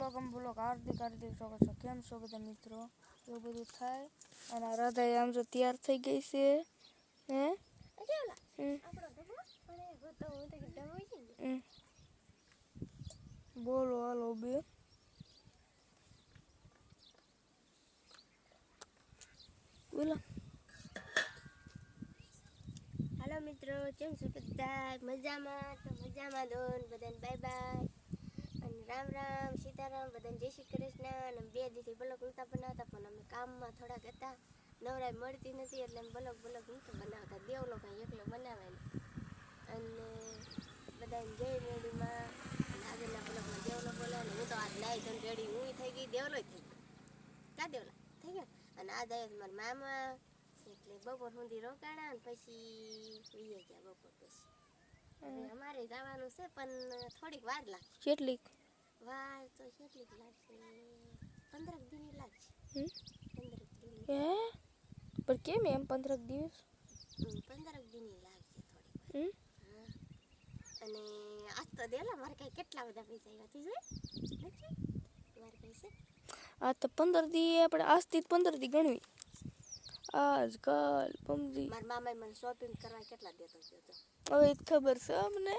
Blog હાર્દિક સ્વાગત છે. કેમ છો બધા મિત્રો? એવું બધું થાય. અને રાધા આમ જો તૈયાર થઈ ગઈ છે. બોલો હાલો બે બોલો. હાલો મિત્રો, કેમ છો બધા? મજામાં? તો મજામાં દો બધાને બાય બાય અને રામ રામ સીતારામ, બધાને જય શ્રી કૃષ્ણ. અને 2 દિવસથી બ્લોગ નહોતા બનાવતા, પણ અમે કામમાં થોડાક હતા, નવરાઈ મળતી નથી એટલે બ્લોગ નહોતા બનાવતા. દેવલો ભાઈ એકલો બનાવે ને. અને બધાને જય મેળીમાં આગળના બ્લોગમાં દેવલો બોલે. અને હું તો આજ નાઈ ધોઈને રેડી હું થઈ ગઈ, દેવલોય થઈ ગઈ. કા દેવલા થઈ ગયા. અને આજ આવ્યા મારા મામા એટલે બપોર સુધી રોકાણા અને પછી ઉઈએ ગયા બપોર પછી. હવે અમારે જવાનું છે પણ થોડીક વાર લાગશે. કેટલીક વાર તો કેટલીક લાગશે? 15 દિન લાગશે. 15 દિન. પણ કેમ એમ 15 દિવસ? 15 દિન લાગશે થોડીક વાર. અને આજ તો દેલા મારે કઈ કેટલા બધા પૈસા આવ્યા તું જોઈ નથી મારે પૈસા આ તો 15 દી આપણે આજથી 15 દી ગણવી. આજકાલ પમજી મારા મામાએ મને શોપિંગ કરવા કેટલા દેતો ગયો તો હવે ખબર છે અમને.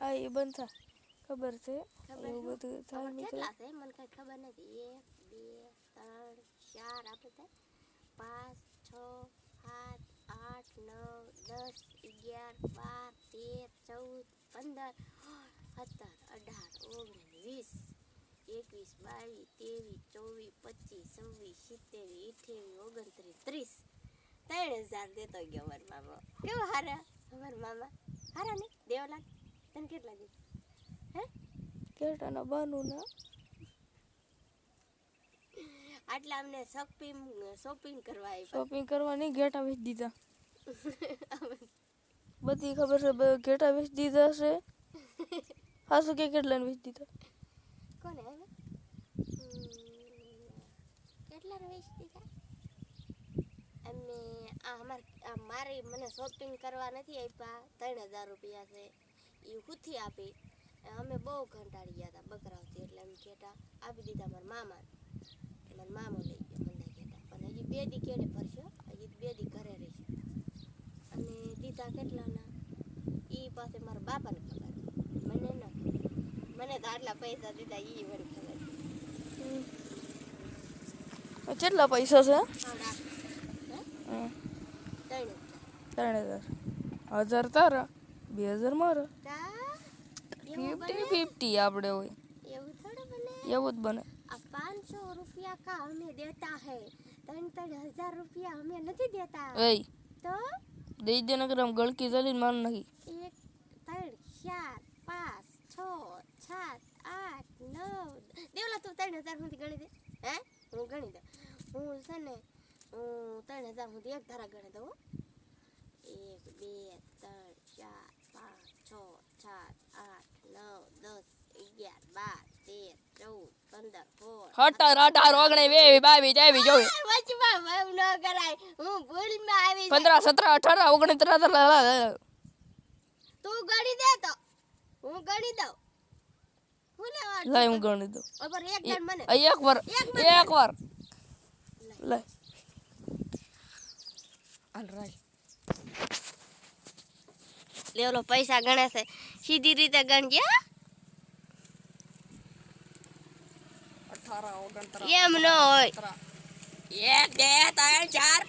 આ એ બનતા ખબર છે એવું બધું થાય મિત્રો. કેટલા છે મને કઈ ખબર નથી. 1 2 3 4 આપણે 5 6 7 8 9 10 11 12 13 14 15 16 17 18 19 20 21 22 23 24 25 26 27 28 29 30 દેતો ગયો મારા મામા. કેવો હારા અમારા મામા? હારા ને દેવલાલ તને કેટલા દે? હે કેટલાના બાનું ના આટલા અમને શોપિંગ કરવા આવી. શોપિંગ કરવાની ઘેટા વેચી દીધા. બધી ખબર છે ઘેટા વેચી દીધા છે. હાસુ કે કેટલાને વેચી દીધા? કોને કેટલા વેચી દીધા? અમે મારી મને શોપિંગ કરવા નથી આપ્યા. 3000 રૂપિયા છે એ ખુદથી આપી. અમે બહુ ઘંટાડી ગયા હતા બકરાવથી એટલે એમ ઘેટા આપી દીધા મારા મામા. મારા મામો લઈ ગયો મને ઘેટા. પણ હજી 2 દી કેડે ફરશો, હજી 2 દી ઘરે રહેશે. અને દીધા કેટલાના એ પાસે મારા બાપાને ખબર, મને ન ખબર. મને તો આટલા પૈસા દીધા એ મને ખબર. કેટલા પૈસા છે? 3000. 1000 તારા 2000 મારા. 50-50 આપણે હોય એવું થોડું બને. એવું જ બને. આ 500 રૂપિયા કા હમે દેતા હે, 3-3000 રૂપિયા હમે નથી દેતા. એ તો દઈ દે નકર આમ ગળકી ચાલીને માર નાખી. 1 3 4 5 6 7 8 9 દેવલા તું 3000 સુધી ગણી દે. હે હું ગણી દઉં. હું છે ને હું 3000 સુધી એક ધારા ગણી દઉં. 1 2 3 4 5 6 7 8 9 10 11 12 13 14 15 17 18 19 20 22 23 24 વચમાં મમ ન કરાય. હું ભૂલમાં આવી 15 17 18 19 તું ગણી દે તો હું ગણી દઉં. હું લેવા લઈ હું ગણી દઉં. ઉપર એક ગણ મને એક વાર લઈ હાલ રાઈ લેવલો પૈસા ગણે છે સીધી રીતે ગણ ગયા. 18 19 એમ ન હોય. 1 2 3 4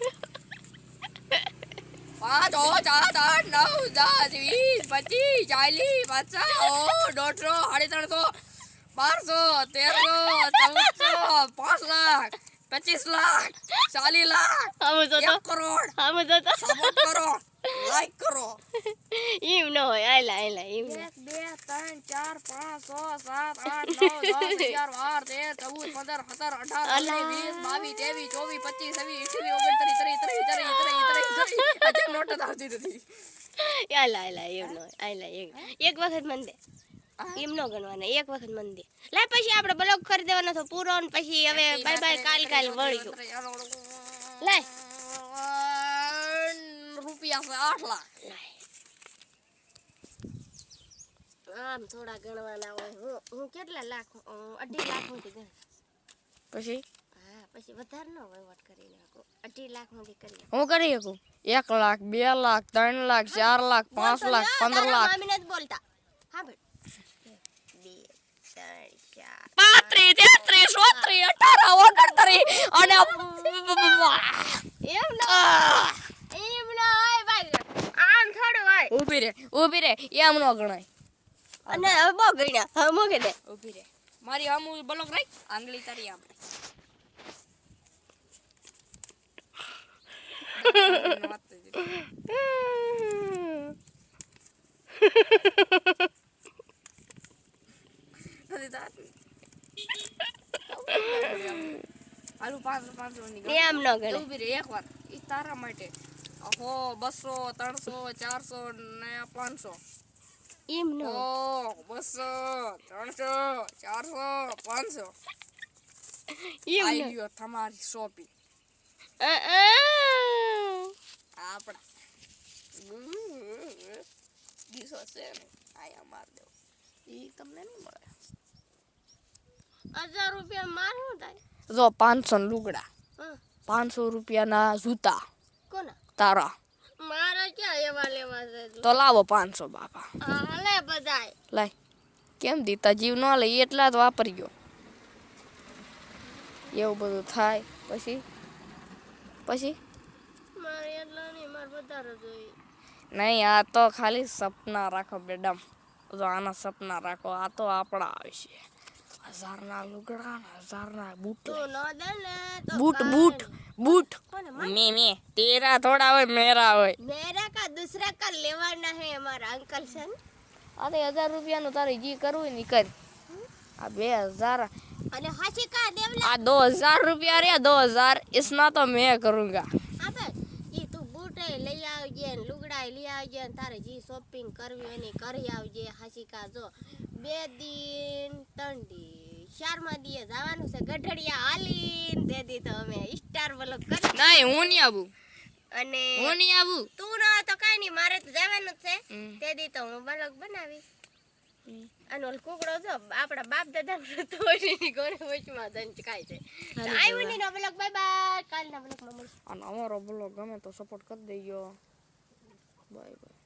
5 6 7 8 9 10 20 25 40 50 150 150 1200 1300 1400 5 લાખ 25 લાખ 40 લાખ 1 કરોડ સપોર્ટ કરો લાઈક કરો. એમ ન હોય. આયલા એમ 1 2 3 4 5 6 7 8 9 10 11 12 13 14 15 17 18 19 20 22 23 24 25 26 27 28 29 30 31 32 33 નોટ આવતી નથી. આયલા એમ ન હોય. આયલા એક વખત મન દે. એમ ન ગણવાના. એક વખત મન દે. લે પછી આપણે બ્લોગ કરી દેવાનો તો પૂરો ને પછી હવે બાય બાય કાલ વળીશું. લે રૂપિયા 8 લાખ આમ થોડા ગણવાના હોય. હું કેટલા લાખ 2.5 લાખ સુધી ગણ. પછી હા પછી વધારે ન વહીવટ કરી નાખો. 2.5 લાખ સુધી કરી. હું કરી શકું 1 લાખ 2 લાખ 3 લાખ 4 લાખ 5 લાખ 15 લાખ મામીને જ બોલતા. હા ભાઈ 2 3 4 35 33 34 38 અને એમ ના હોય ભાઈ. આમ થોડું હોય. ઊભી રે એમ ન ગણાય અને હવે બહુ ગણ્યા. હવે મૂકી દે. ઊભી રે મારી આમુ બ્લોક રાખ આંગળી તારી આમ આલુ 500 ની એમ ન ગણે. ઊભી રે એકવાર ઈ તારા માટે 100 200 300 400 ને 500 એમ ન 200 300 400 500 એમ આઈ ન ગયો તમારી શોપિંગ આપડા દીસો છે ને આયા માર દેવ ઈ તમને નહીં મળે 1000 રૂપિયા માર શું થાય? જો 500 ના લુગડા હા 500 રૂપિયાના જૂતા કોના? તારા મારા ક્યાં એવા લેવા છે? તો લાવો 500 બાપા હાલે બધાય. લાય કેમ દીતા જીવ ન લે એટલા જ વાપરજો એવું બધું થાય પછી મારે એટલા નહીં, મારે વધારે જોઈએ. નહીં આ તો ખાલી સપના રાખો મેડમ જો આના સપના રાખો આ તો આપણા આવશે 1000 ના લુગડા ને 1000 ના બૂટ તું ન દે ને તો બૂટ કોને? મે તેરા થોડા હોય મેરા હોય મેરા કા દૂસરા કા લેવાના હે અમારા અંકલ છે ને. આ તો 1000 રૂપિયાનું તારે જી કરવું હોય ને કર આ 2000 અને હાસી કા દેવલા આ 2000 रुपया रे 2000 इसना तो मैं करूंगा આપે ઈ તું બૂટે લઈ આવજે ને લુગડા લઈ આવજે ને તારે જી શોપિંગ કરવી હોય ને કરી આવજે. હાસી કા જો 2 દિન 3 દી 4મા દીએ જવાનું છે ગઢડિયા હાલીને દે દી તો અમે સ્ટાર વ્લોગ કરી. नहीं હું नहीं आबू અને હું नहीं आबू તું ના તો કાઈ નહીં, મારે તો જવાનું જ છે. તે દી તો હું વ્લોગ બનાવી. અને ઓલ કુકડો જો આપણા બાપ દાદા તોડીની ગોરે વચમાં દંચ કાય છે. આવ્યું નહીં નો વ્લોગ. Bye bye. કાલના વ્લોગમાં મળીશું. અને અમારો બ્લોગ ગમે તો સપોર્ટ કરી દેજો બાય બાય.